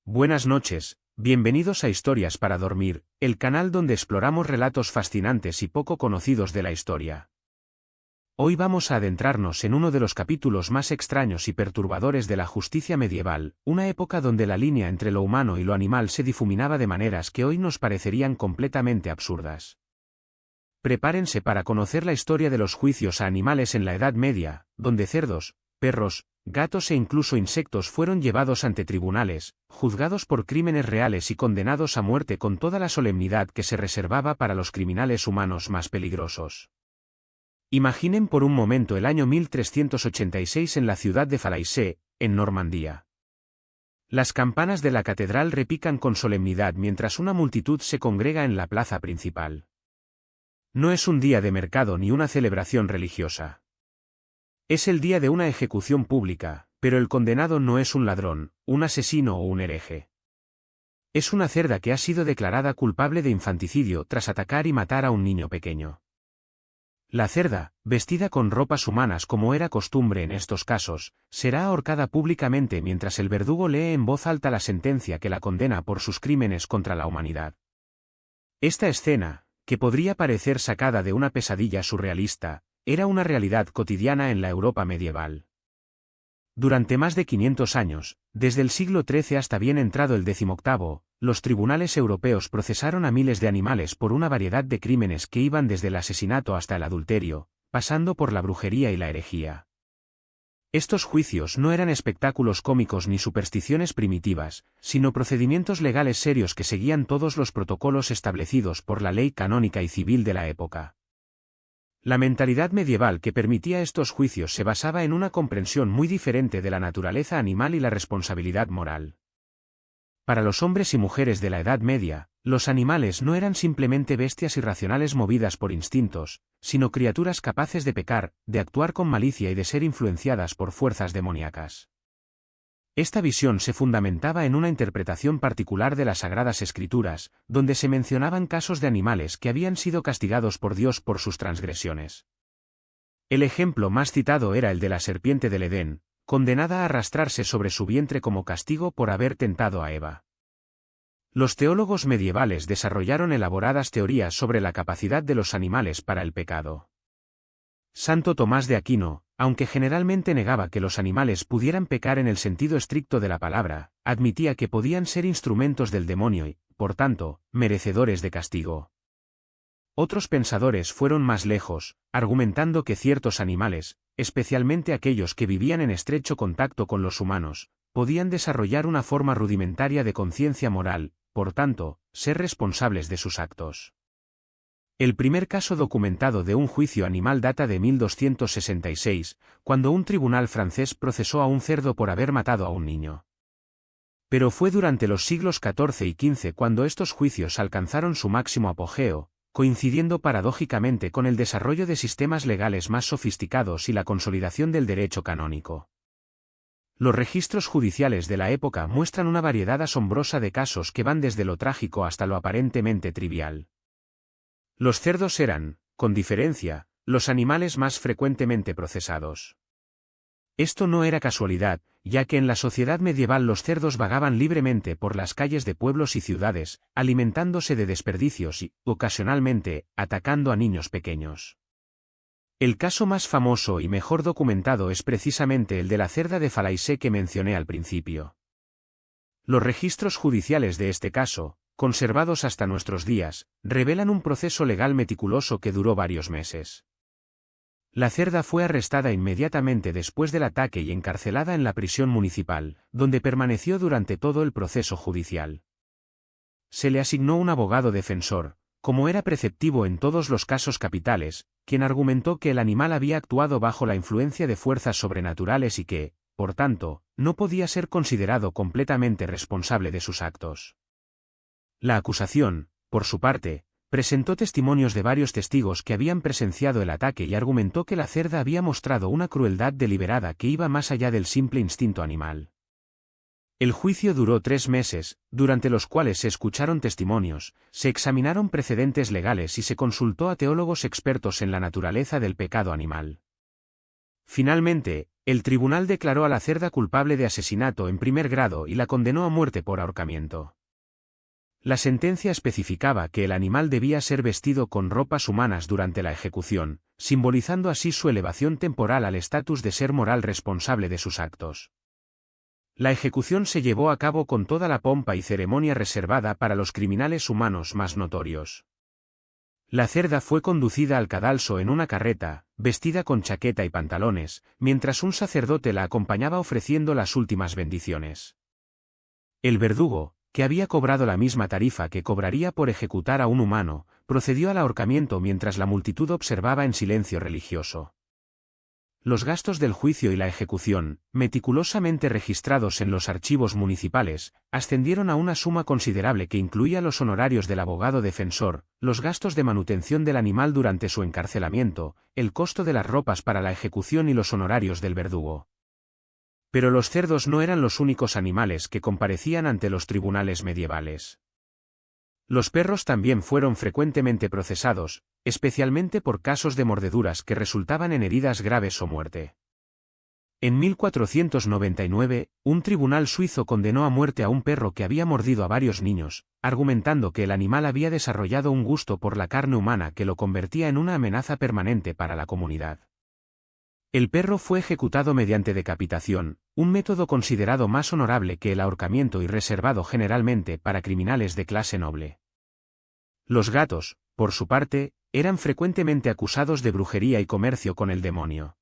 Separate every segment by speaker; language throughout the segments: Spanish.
Speaker 1: Buenas noches, bienvenidos a Historias para Dormir, el canal donde exploramos relatos fascinantes y poco conocidos de la historia. Hoy vamos a adentrarnos en uno de los capítulos más extraños y perturbadores de la justicia medieval, una época donde la línea entre lo humano y lo animal se difuminaba de maneras que hoy nos parecerían completamente absurdas. Prepárense para conocer la historia de los juicios a animales en la Edad Media, donde cerdos, perros, gatos e incluso insectos fueron llevados ante tribunales, juzgados por crímenes reales y condenados a muerte con toda la solemnidad que se reservaba para los criminales humanos más peligrosos. Imaginen por un momento el año 1386 en la ciudad de Falaise, en Normandía. Las campanas de la catedral repican con solemnidad mientras una multitud se congrega en la plaza principal. No es un día de mercado ni una celebración religiosa. Es el día de una ejecución pública, pero el condenado no es un ladrón, un asesino o un hereje. Es una cerda que ha sido declarada culpable de infanticidio tras atacar y matar a un niño pequeño. La cerda, vestida con ropas humanas como era costumbre en estos casos, será ahorcada públicamente mientras el verdugo lee en voz alta la sentencia que la condena por sus crímenes contra la humanidad. Esta escena, que podría parecer sacada de una pesadilla surrealista, era una realidad cotidiana en la Europa medieval. Durante más de 500 años, desde el siglo XIII hasta bien entrado el XVIII, los tribunales europeos procesaron a miles de animales por una variedad de crímenes que iban desde el asesinato hasta el adulterio, pasando por la brujería y la herejía. Estos juicios no eran espectáculos cómicos ni supersticiones primitivas, sino procedimientos legales serios que seguían todos los protocolos establecidos por la ley canónica y civil de la época. La mentalidad medieval que permitía estos juicios se basaba en una comprensión muy diferente de la naturaleza animal y la responsabilidad moral. Para los hombres y mujeres de la Edad Media, los animales no eran simplemente bestias irracionales movidas por instintos, sino criaturas capaces de pecar, de actuar con malicia y de ser influenciadas por fuerzas demoníacas. Esta visión se fundamentaba en una interpretación particular de las Sagradas Escrituras, donde se mencionaban casos de animales que habían sido castigados por Dios por sus transgresiones. El ejemplo más citado era el de la serpiente del Edén, condenada a arrastrarse sobre su vientre como castigo por haber tentado a Eva. Los teólogos medievales desarrollaron elaboradas teorías sobre la capacidad de los animales para el pecado. Santo Tomás de Aquino, aunque generalmente negaba que los animales pudieran pecar en el sentido estricto de la palabra, admitía que podían ser instrumentos del demonio y, por tanto, merecedores de castigo. Otros pensadores fueron más lejos, argumentando que ciertos animales, especialmente aquellos que vivían en estrecho contacto con los humanos, podían desarrollar una forma rudimentaria de conciencia moral, por tanto, ser responsables de sus actos. El primer caso documentado de un juicio animal data de 1266, cuando un tribunal francés procesó a un cerdo por haber matado a un niño. Pero fue durante los siglos XIV y XV cuando estos juicios alcanzaron su máximo apogeo, coincidiendo paradójicamente con el desarrollo de sistemas legales más sofisticados y la consolidación del derecho canónico. Los registros judiciales de la época muestran una variedad asombrosa de casos que van desde lo trágico hasta lo aparentemente trivial. Los cerdos eran, con diferencia, los animales más frecuentemente procesados. Esto no era casualidad, ya que en la sociedad medieval los cerdos vagaban libremente por las calles de pueblos y ciudades, alimentándose de desperdicios y, ocasionalmente, atacando a niños pequeños. El caso más famoso y mejor documentado es precisamente el de la cerda de Falaise que mencioné al principio. Los registros judiciales de este caso, conservados hasta nuestros días, revelan un proceso legal meticuloso que duró varios meses. La cerda fue arrestada inmediatamente después del ataque y encarcelada en la prisión municipal, donde permaneció durante todo el proceso judicial. Se le asignó un abogado defensor, como era preceptivo en todos los casos capitales, quien argumentó que el animal había actuado bajo la influencia de fuerzas sobrenaturales y que, por tanto, no podía ser considerado completamente responsable de sus actos. La acusación, por su parte, presentó testimonios de varios testigos que habían presenciado el ataque y argumentó que la cerda había mostrado una crueldad deliberada que iba más allá del simple instinto animal. El juicio duró 3 meses, durante los cuales se escucharon testimonios, se examinaron precedentes legales y se consultó a teólogos expertos en la naturaleza del pecado animal. Finalmente, el tribunal declaró a la cerda culpable de asesinato en primer grado y la condenó a muerte por ahorcamiento. La sentencia especificaba que el animal debía ser vestido con ropas humanas durante la ejecución, simbolizando así su elevación temporal al estatus de ser moral responsable de sus actos. La ejecución se llevó a cabo con toda la pompa y ceremonia reservada para los criminales humanos más notorios. La cerda fue conducida al cadalso en una carreta, vestida con chaqueta y pantalones, mientras un sacerdote la acompañaba ofreciendo las últimas bendiciones. El verdugo, que había cobrado la misma tarifa que cobraría por ejecutar a un humano, procedió al ahorcamiento mientras la multitud observaba en silencio religioso. Los gastos del juicio y la ejecución, meticulosamente registrados en los archivos municipales, ascendieron a una suma considerable que incluía los honorarios del abogado defensor, los gastos de manutención del animal durante su encarcelamiento, el costo de las ropas para la ejecución y los honorarios del verdugo. Pero los cerdos no eran los únicos animales que comparecían ante los tribunales medievales. Los perros también fueron frecuentemente procesados, especialmente por casos de mordeduras que resultaban en heridas graves o muerte. En 1499, un tribunal suizo condenó a muerte a un perro que había mordido a varios niños, argumentando que el animal había desarrollado un gusto por la carne humana que lo convertía en una amenaza permanente para la comunidad. El perro fue ejecutado mediante decapitación, un método considerado más honorable que el ahorcamiento y reservado generalmente para criminales de clase noble. Los gatos, por su parte, eran frecuentemente acusados de brujería y comercio con el demonio.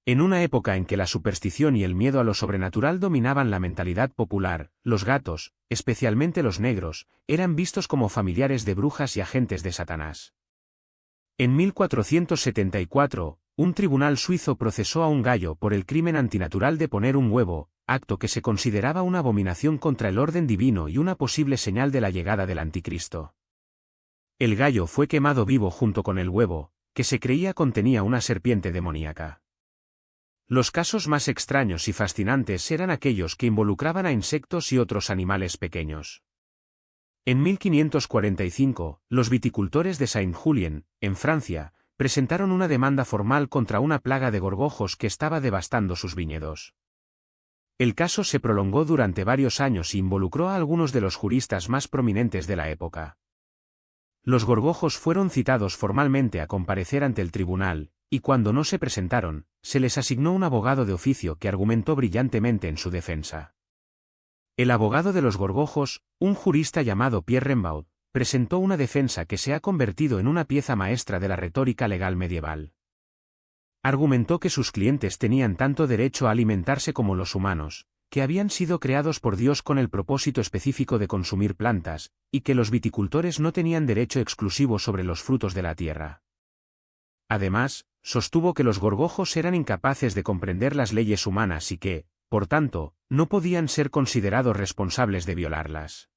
Speaker 1: En una época en que la superstición y el miedo a lo sobrenatural dominaban la mentalidad popular, los gatos, especialmente los negros, eran vistos como familiares de brujas y agentes de Satanás. En 1474, un tribunal suizo procesó a un gallo por el crimen antinatural de poner un huevo, acto que se consideraba una abominación contra el orden divino y una posible señal de la llegada del anticristo. El gallo fue quemado vivo junto con el huevo, que se creía contenía una serpiente demoníaca. Los casos más extraños y fascinantes eran aquellos que involucraban a insectos y otros animales pequeños. En 1545, los viticultores de Saint-Julien, en Francia, presentaron una demanda formal contra una plaga de gorgojos que estaba devastando sus viñedos. El caso se prolongó durante varios años y involucró a algunos de los juristas más prominentes de la época. Los gorgojos fueron citados formalmente a comparecer ante el tribunal, y cuando no se presentaron, se les asignó un abogado de oficio que argumentó brillantemente en su defensa. El abogado de los gorgojos, un jurista llamado Pierre Rimbaud, presentó una defensa que se ha convertido en una pieza maestra de la retórica legal medieval. Argumentó que sus clientes tenían tanto derecho a alimentarse como los humanos, que habían sido creados por Dios con el propósito específico de consumir plantas, y que los viticultores no tenían derecho exclusivo sobre los frutos de la tierra. Además, sostuvo que los gorgojos eran incapaces de comprender las leyes humanas y que, por tanto, no podían ser considerados responsables de violarlas.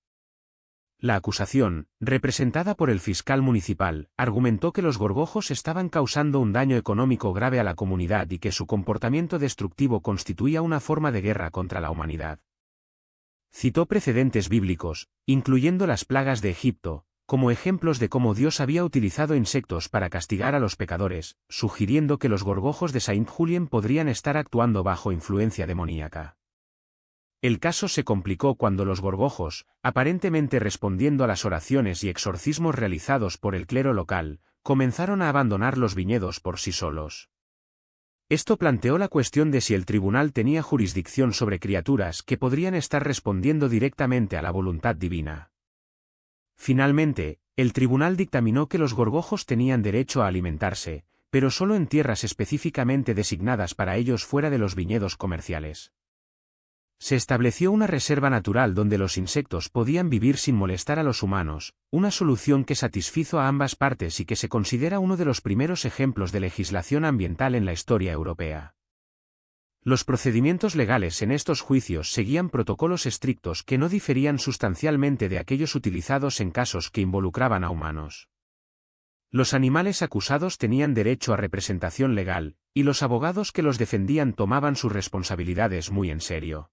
Speaker 1: La acusación, representada por el fiscal municipal, argumentó que los gorgojos estaban causando un daño económico grave a la comunidad y que su comportamiento destructivo constituía una forma de guerra contra la humanidad. Citó precedentes bíblicos, incluyendo las plagas de Egipto, como ejemplos de cómo Dios había utilizado insectos para castigar a los pecadores, sugiriendo que los gorgojos de Saint-Julien podrían estar actuando bajo influencia demoníaca. El caso se complicó cuando los gorgojos, aparentemente respondiendo a las oraciones y exorcismos realizados por el clero local, comenzaron a abandonar los viñedos por sí solos. Esto planteó la cuestión de si el tribunal tenía jurisdicción sobre criaturas que podrían estar respondiendo directamente a la voluntad divina. Finalmente, el tribunal dictaminó que los gorgojos tenían derecho a alimentarse, pero solo en tierras específicamente designadas para ellos fuera de los viñedos comerciales. Se estableció una reserva natural donde los insectos podían vivir sin molestar a los humanos, una solución que satisfizo a ambas partes y que se considera uno de los primeros ejemplos de legislación ambiental en la historia europea. Los procedimientos legales en estos juicios seguían protocolos estrictos que no diferían sustancialmente de aquellos utilizados en casos que involucraban a humanos. Los animales acusados tenían derecho a representación legal, y los abogados que los defendían tomaban sus responsabilidades muy en serio.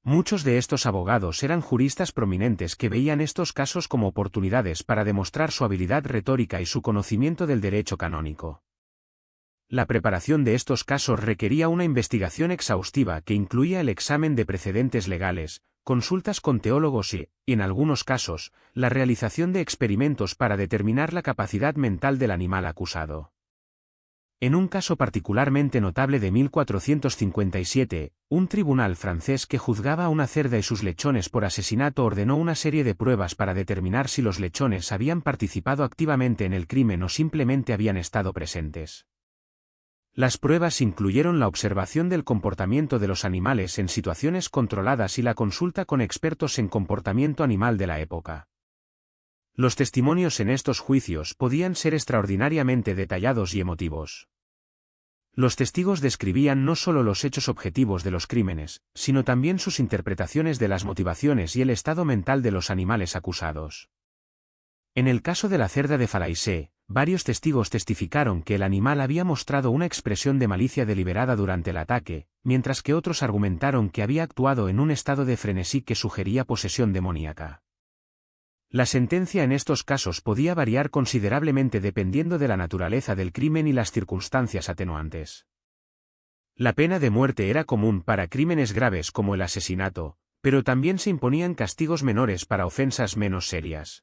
Speaker 1: Muchos de estos abogados eran juristas prominentes que veían estos casos como oportunidades para demostrar su habilidad retórica y su conocimiento del derecho canónico. La preparación de estos casos requería una investigación exhaustiva que incluía el examen de precedentes legales, consultas con teólogos y, en algunos casos, la realización de experimentos para determinar la capacidad mental del animal acusado. En un caso particularmente notable de 1457, un tribunal francés que juzgaba a una cerda y sus lechones por asesinato ordenó una serie de pruebas para determinar si los lechones habían participado activamente en el crimen o simplemente habían estado presentes. Las pruebas incluyeron la observación del comportamiento de los animales en situaciones controladas y la consulta con expertos en comportamiento animal de la época. Los testimonios en estos juicios podían ser extraordinariamente detallados y emotivos. Los testigos describían no solo los hechos objetivos de los crímenes, sino también sus interpretaciones de las motivaciones y el estado mental de los animales acusados. En el caso de la cerda de Falaise, varios testigos testificaron que el animal había mostrado una expresión de malicia deliberada durante el ataque, mientras que otros argumentaron que había actuado en un estado de frenesí que sugería posesión demoníaca. La sentencia en estos casos podía variar considerablemente dependiendo de la naturaleza del crimen y las circunstancias atenuantes. La pena de muerte era común para crímenes graves como el asesinato, pero también se imponían castigos menores para ofensas menos serias.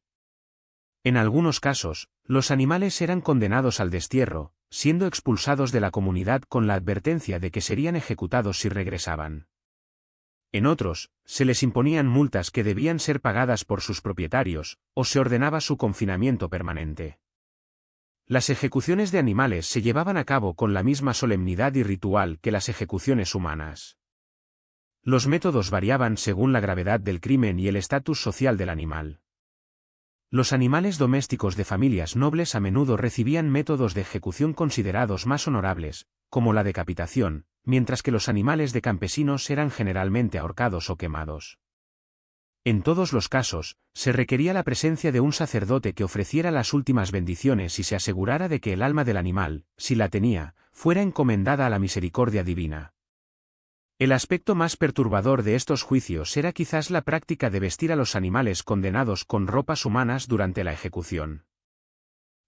Speaker 1: En algunos casos, los animales eran condenados al destierro, siendo expulsados de la comunidad con la advertencia de que serían ejecutados si regresaban. En otros, se les imponían multas que debían ser pagadas por sus propietarios, o se ordenaba su confinamiento permanente. Las ejecuciones de animales se llevaban a cabo con la misma solemnidad y ritual que las ejecuciones humanas. Los métodos variaban según la gravedad del crimen y el estatus social del animal. Los animales domésticos de familias nobles a menudo recibían métodos de ejecución considerados más honorables, como la decapitación, mientras que los animales de campesinos eran generalmente ahorcados o quemados. En todos los casos, se requería la presencia de un sacerdote que ofreciera las últimas bendiciones y se asegurara de que el alma del animal, si la tenía, fuera encomendada a la misericordia divina. El aspecto más perturbador de estos juicios era quizás la práctica de vestir a los animales condenados con ropas humanas durante la ejecución.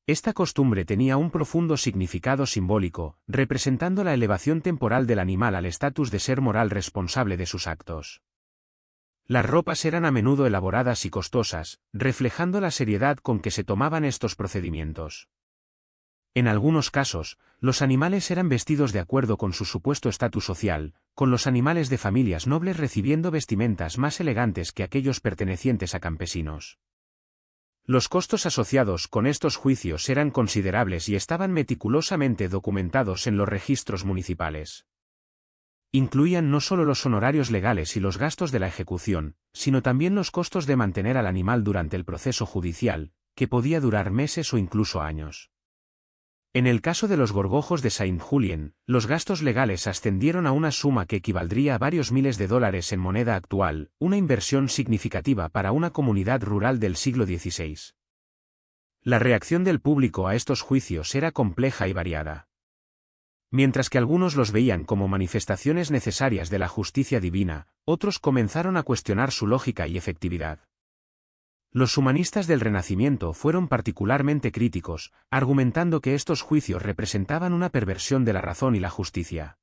Speaker 1: Esta costumbre tenía un profundo significado simbólico, representando la elevación temporal del animal al estatus de ser moral responsable de sus actos. Las ropas eran a menudo elaboradas y costosas, reflejando la seriedad con que se tomaban estos procedimientos. En algunos casos, los animales eran vestidos de acuerdo con su supuesto estatus social, con los animales de familias nobles recibiendo vestimentas más elegantes que aquellos pertenecientes a campesinos. Los costos asociados con estos juicios eran considerables y estaban meticulosamente documentados en los registros municipales. Incluían no solo los honorarios legales y los gastos de la ejecución, sino también los costos de mantener al animal durante el proceso judicial, que podía durar meses o incluso años. En el caso de los gorgojos de Saint-Julien, los gastos legales ascendieron a una suma que equivaldría a varios miles de dólares en moneda actual, una inversión significativa para una comunidad rural del siglo XVI. La reacción del público a estos juicios era compleja y variada. Mientras que algunos los veían como manifestaciones necesarias de la justicia divina, otros comenzaron a cuestionar su lógica y efectividad. Los humanistas del Renacimiento fueron particularmente críticos, argumentando que estos juicios representaban una perversión de la razón y la justicia.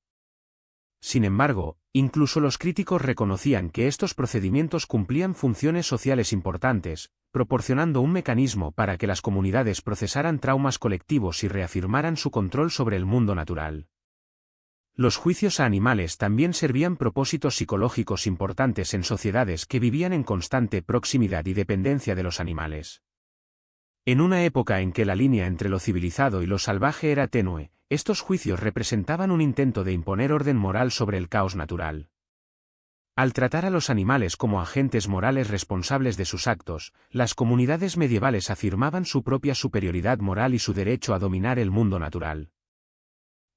Speaker 1: Sin embargo, incluso los críticos reconocían que estos procedimientos cumplían funciones sociales importantes, proporcionando un mecanismo para que las comunidades procesaran traumas colectivos y reafirmaran su control sobre el mundo natural. Los juicios a animales también servían propósitos psicológicos importantes en sociedades que vivían en constante proximidad y dependencia de los animales. En una época en que la línea entre lo civilizado y lo salvaje era tenue, estos juicios representaban un intento de imponer orden moral sobre el caos natural. Al tratar a los animales como agentes morales responsables de sus actos, las comunidades medievales afirmaban su propia superioridad moral y su derecho a dominar el mundo natural.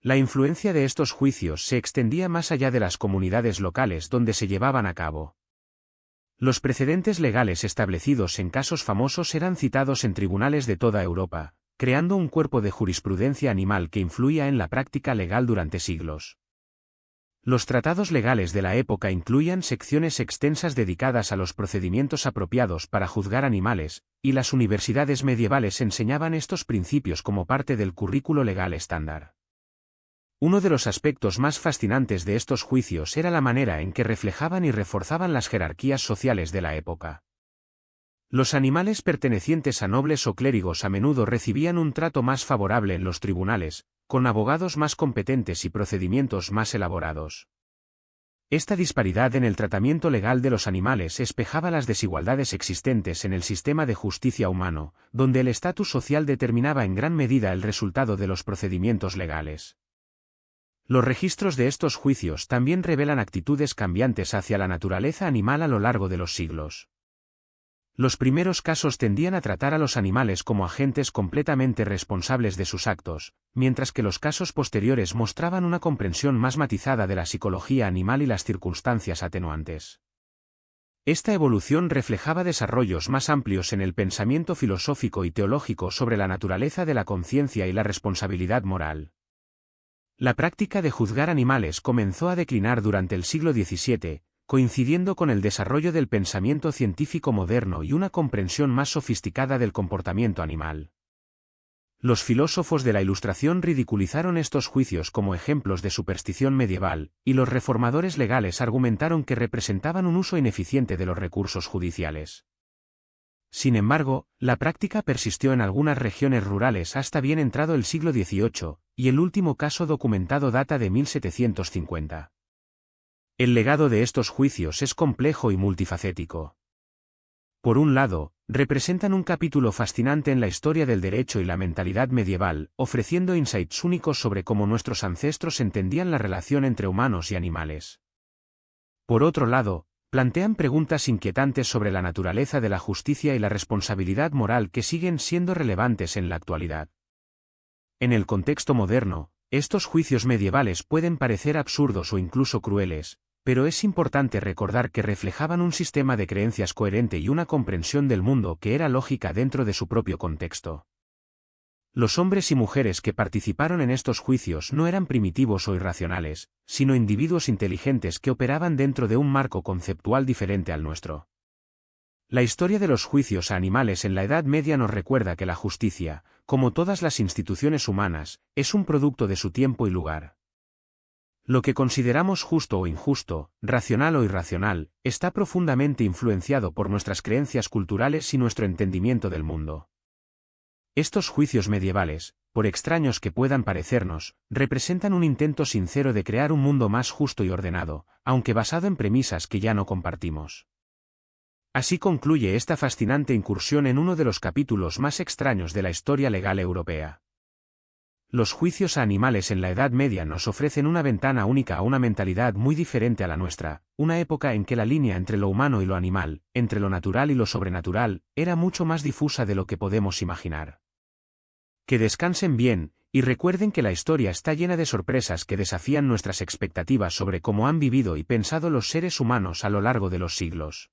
Speaker 1: La influencia de estos juicios se extendía más allá de las comunidades locales donde se llevaban a cabo. Los precedentes legales establecidos en casos famosos eran citados en tribunales de toda Europa, creando un cuerpo de jurisprudencia animal que influía en la práctica legal durante siglos. Los tratados legales de la época incluían secciones extensas dedicadas a los procedimientos apropiados para juzgar animales, y las universidades medievales enseñaban estos principios como parte del currículo legal estándar. Uno de los aspectos más fascinantes de estos juicios era la manera en que reflejaban y reforzaban las jerarquías sociales de la época. Los animales pertenecientes a nobles o clérigos a menudo recibían un trato más favorable en los tribunales, con abogados más competentes y procedimientos más elaborados. Esta disparidad en el tratamiento legal de los animales espejaba las desigualdades existentes en el sistema de justicia humano, donde el estatus social determinaba en gran medida el resultado de los procedimientos legales. Los registros de estos juicios también revelan actitudes cambiantes hacia la naturaleza animal a lo largo de los siglos. Los primeros casos tendían a tratar a los animales como agentes completamente responsables de sus actos, mientras que los casos posteriores mostraban una comprensión más matizada de la psicología animal y las circunstancias atenuantes. Esta evolución reflejaba desarrollos más amplios en el pensamiento filosófico y teológico sobre la naturaleza de la conciencia y la responsabilidad moral. La práctica de juzgar animales comenzó a declinar durante el siglo XVII, coincidiendo con el desarrollo del pensamiento científico moderno y una comprensión más sofisticada del comportamiento animal. Los filósofos de la Ilustración ridiculizaron estos juicios como ejemplos de superstición medieval, y los reformadores legales argumentaron que representaban un uso ineficiente de los recursos judiciales. Sin embargo, la práctica persistió en algunas regiones rurales hasta bien entrado el siglo XVIII, y el último caso documentado data de 1750. El legado de estos juicios es complejo y multifacético. Por un lado, representan un capítulo fascinante en la historia del derecho y la mentalidad medieval, ofreciendo insights únicos sobre cómo nuestros ancestros entendían la relación entre humanos y animales. Por otro lado, plantean preguntas inquietantes sobre la naturaleza de la justicia y la responsabilidad moral que siguen siendo relevantes en la actualidad. En el contexto moderno, estos juicios medievales pueden parecer absurdos o incluso crueles, pero es importante recordar que reflejaban un sistema de creencias coherente y una comprensión del mundo que era lógica dentro de su propio contexto. Los hombres y mujeres que participaron en estos juicios no eran primitivos o irracionales, sino individuos inteligentes que operaban dentro de un marco conceptual diferente al nuestro. La historia de los juicios a animales en la Edad Media nos recuerda que la justicia, como todas las instituciones humanas, es un producto de su tiempo y lugar. Lo que consideramos justo o injusto, racional o irracional, está profundamente influenciado por nuestras creencias culturales y nuestro entendimiento del mundo. Estos juicios medievales, por extraños que puedan parecernos, representan un intento sincero de crear un mundo más justo y ordenado, aunque basado en premisas que ya no compartimos. Así concluye esta fascinante incursión en uno de los capítulos más extraños de la historia legal europea. Los juicios a animales en la Edad Media nos ofrecen una ventana única a una mentalidad muy diferente a la nuestra, una época en que la línea entre lo humano y lo animal, entre lo natural y lo sobrenatural, era mucho más difusa de lo que podemos imaginar. Que descansen bien, y recuerden que la historia está llena de sorpresas que desafían nuestras expectativas sobre cómo han vivido y pensado los seres humanos a lo largo de los siglos.